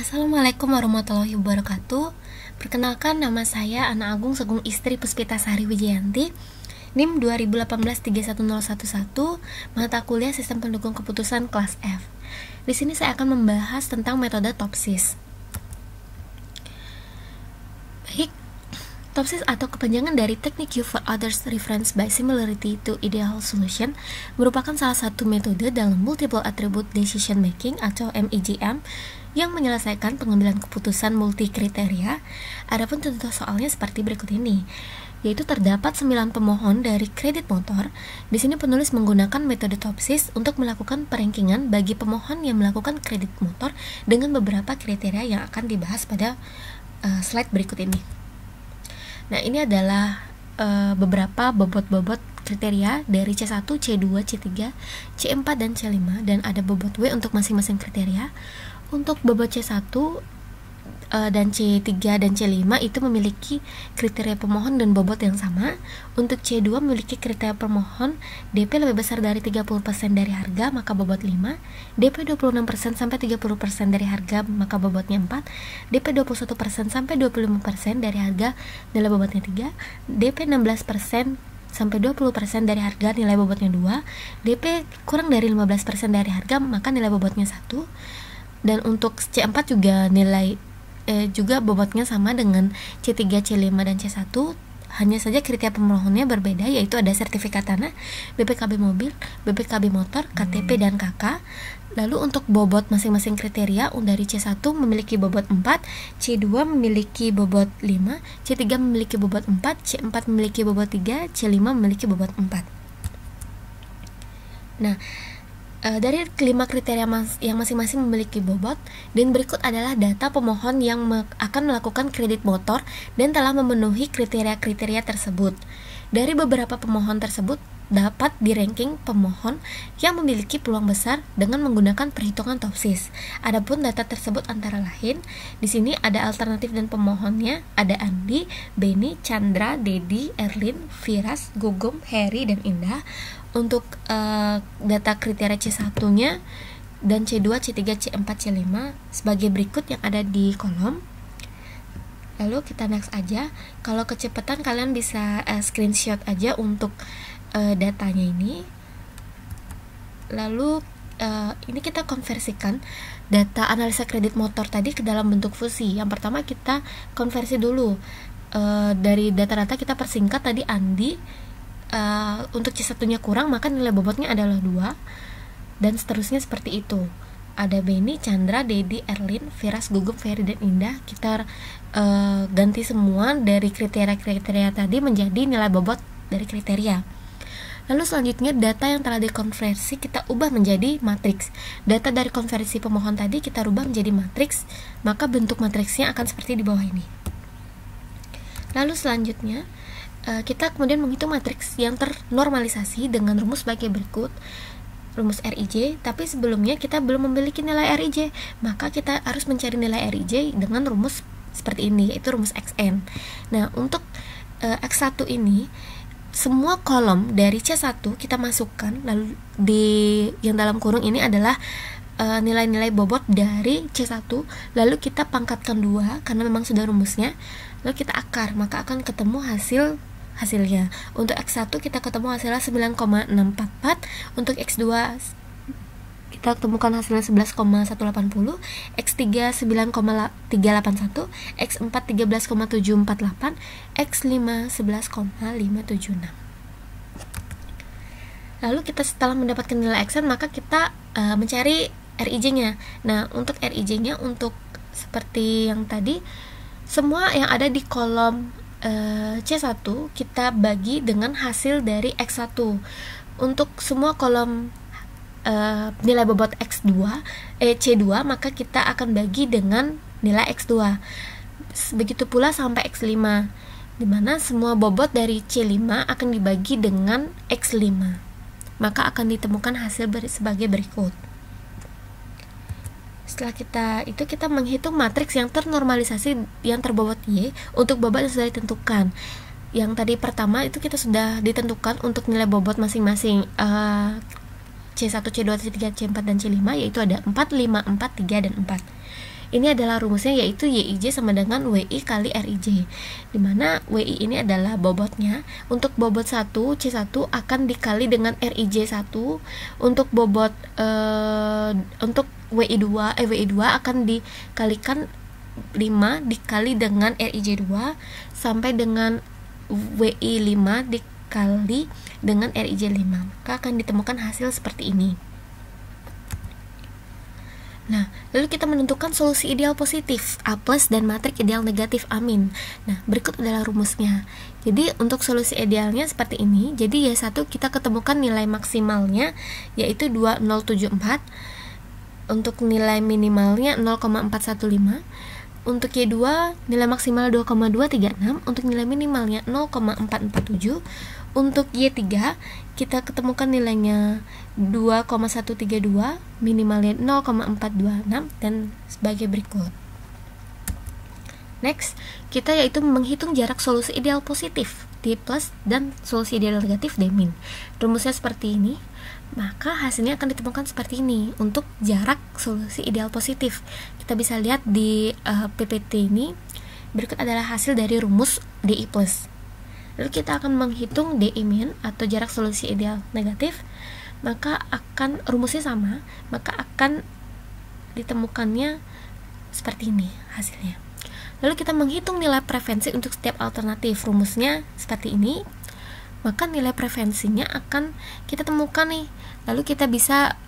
Assalamualaikum warahmatullahi wabarakatuh. Perkenalkan, nama saya Ana Agung Segung Istri Puspitasari Wijayanti, NIM 2018-31011, mata kuliah Sistem Pendukung Keputusan kelas F. Di sini saya akan membahas tentang metode TOPSIS. Baik, TOPSIS atau kepanjangan dari Technique Used for Others Reference by Similarity to Ideal Solution merupakan salah satu metode dalam Multiple Attribute Decision Making atau MIGM yang menyelesaikan pengambilan keputusan multi kriteria. Adapun contoh soalnya seperti berikut ini, yaitu terdapat 9 pemohon dari kredit motor. Di sini penulis menggunakan metode TOPSIS untuk melakukan perankingan bagi pemohon yang melakukan kredit motor dengan beberapa kriteria yang akan dibahas pada slide berikut ini. Nah, ini adalah beberapa bobot-bobot kriteria dari C1, C2, C3, C4, dan C5, dan ada bobot W untuk masing-masing kriteria. Untuk bobot C1 dan C3 dan C5 itu memiliki kriteria pemohon dan bobot yang sama. Untuk C2 memiliki kriteria pemohon DP lebih besar dari 30% dari harga, maka bobot 5, DP 26% sampai 30% dari harga, maka bobotnya 4, DP 21% sampai 25% dari harga, nilai bobotnya 3, DP 16% sampai 20% dari harga, nilai bobotnya 2, DP kurang dari 15% dari harga, maka nilai bobotnya 1. Dan untuk C4 juga juga bobotnya sama dengan C3, C5, dan C1. Hanya saja kriteria pemohonnya berbeda, yaitu ada sertifikat tanah, BPKB mobil, BPKB motor, KTP, dan KK. Lalu untuk bobot masing-masing kriteria, dari C1 memiliki bobot 4, C2 memiliki bobot 5, C3 memiliki bobot 4, C4 memiliki bobot 3, C5 memiliki bobot 4. Nah, dari kelima kriteria yang masing-masing memiliki bobot, dan berikut adalah data pemohon yang akan melakukan kredit motor dan telah memenuhi kriteria-kriteria tersebut. Dari beberapa pemohon tersebut dapat di-ranking pemohon yang memiliki peluang besar dengan menggunakan perhitungan TOPSIS. Adapun data tersebut antara lain, di sini ada alternatif dan pemohonnya, ada Andi, Beni, Chandra, Dedi, Erlin, Firas, Gugum, Heri, dan Indah. Untuk data kriteria C1-nya dan C2, C3, C4, C5 sebagai berikut yang ada di kolom. Lalu kita next aja. Kalau kecepatan kalian bisa screenshot aja untuk datanya ini. Lalu ini kita konversikan data analisa kredit motor tadi ke dalam bentuk fusi. Yang pertama kita konversi dulu dari data-data, kita persingkat tadi Andi. Untuk C1-nya kurang, maka nilai bobotnya adalah 2, dan seterusnya seperti itu. Ada Beni, Chandra, Dedi, Erlin, Firas, Gugum, Ferry, dan Indah. Kita ganti semua dari kriteria-kriteria tadi menjadi nilai bobot dari kriteria. Lalu selanjutnya data yang telah dikonversi kita ubah menjadi matriks. Data dari konversi pemohon tadi kita rubah menjadi matriks, maka bentuk matriksnya akan seperti di bawah ini. Lalu selanjutnya kita kemudian menghitung matriks yang ternormalisasi dengan rumus sebagai berikut. Rumus RIJ, tapi sebelumnya kita belum memiliki nilai RIJ, maka kita harus mencari nilai RIJ dengan rumus seperti ini, yaitu rumus XN. Nah, untuk X1 ini semua kolom dari C1 kita masukkan, lalu di yang dalam kurung ini adalah nilai-nilai bobot dari C1, lalu kita pangkatkan 2 karena memang sudah rumusnya, lalu kita akar, maka akan ketemu hasilnya. Untuk X1 kita ketemu hasilnya 9,644, untuk X2 kita temukan hasilnya 11,180, X3 9,381, X4 13,748, X5 11,576. Lalu kita setelah mendapatkan nilai Xn, maka kita mencari RIJ-nya. Nah, untuk RIJ-nya untuk seperti yang tadi, semua yang ada di kolom C1 kita bagi dengan hasil dari X1. Untuk semua kolom nilai bobot C2, maka kita akan bagi dengan nilai X2. Begitu pula sampai X5, di mana semua bobot dari C5 akan dibagi dengan X5, maka akan ditemukan hasil sebagai berikut. Setelah kita menghitung matriks yang ternormalisasi yang terbobot Y untuk bobot yang sudah ditentukan. Yang tadi pertama itu kita sudah ditentukan untuk nilai bobot masing-masing C1, C2, C3, C4, dan C5, yaitu ada 4, 5, 4, 3, dan 4. Ini adalah rumusnya, yaitu YIJ sama dengan WI kali RIJ, dimana WI ini adalah bobotnya. Untuk bobot 1 C1 akan dikali dengan RIJ 1. Untuk bobot untuk WI2 akan dikalikan 5 dikali dengan RIJ 2 sampai dengan WI 5 dikali dengan RIJ 5, maka akan ditemukan hasil seperti ini. Nah, lalu kita menentukan solusi ideal positif A+ dan matriks ideal negatif A-. Nah, berikut adalah rumusnya. Jadi untuk solusi idealnya seperti ini. Jadi Y1 kita ketemukan nilai maksimalnya yaitu 2074. Untuk nilai minimalnya 0,415. Untuk Y2 nilai maksimal 2,236, untuk nilai minimalnya 0,447. Untuk Y3 kita ketemukan nilainya 2,132, minimalnya 0,426, dan sebagai berikut. Next, kita yaitu menghitung jarak solusi ideal positif D+ dan solusi ideal negatif D-. Rumusnya seperti ini. Maka hasilnya akan ditemukan seperti ini. Untuk jarak solusi ideal positif, kita bisa lihat di PPT ini. Berikut adalah hasil dari rumus DI+. Lalu kita akan menghitung DI- atau jarak solusi ideal negatif. Maka akan rumusnya sama, maka akan ditemukannya seperti ini hasilnya. Lalu kita menghitung nilai preferensi untuk setiap alternatif. Rumusnya seperti ini. Maka nilai preferensinya akan kita temukan nih. Lalu kita bisa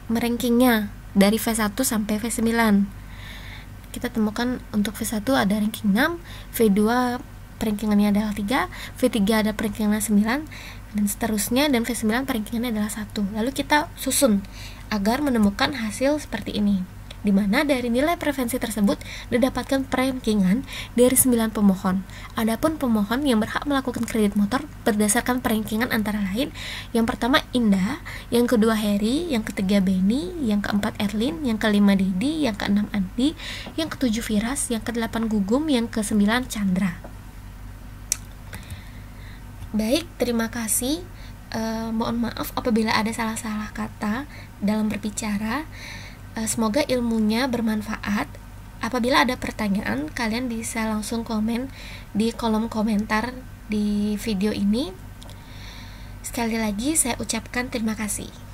merankingnya dari V1 sampai V9. Kita temukan untuk V1 ada ranking 6, V2 perankingannya adalah 3, V3 ada perankingannya 9, dan seterusnya, dan V9 perankingannya adalah 1. Lalu kita susun agar menemukan hasil seperti ini, di mana dari nilai preferensi tersebut didapatkan perankingan dari 9 pemohon. Adapun pemohon yang berhak melakukan kredit motor berdasarkan perankingan antara lain: yang pertama Indah, yang kedua Heri, yang ketiga Benny, yang keempat Erlin, yang kelima Dedi, yang keenam Andi, yang ketujuh Firas, yang kedelapan Gugum, yang kesembilan Chandra. Baik, terima kasih. Mohon maaf apabila ada salah-salah kata dalam berbicara. Semoga ilmunya bermanfaat. Apabila ada pertanyaan, kalian bisa langsung komen di kolom komentar di video ini. Sekali lagi saya ucapkan terima kasih.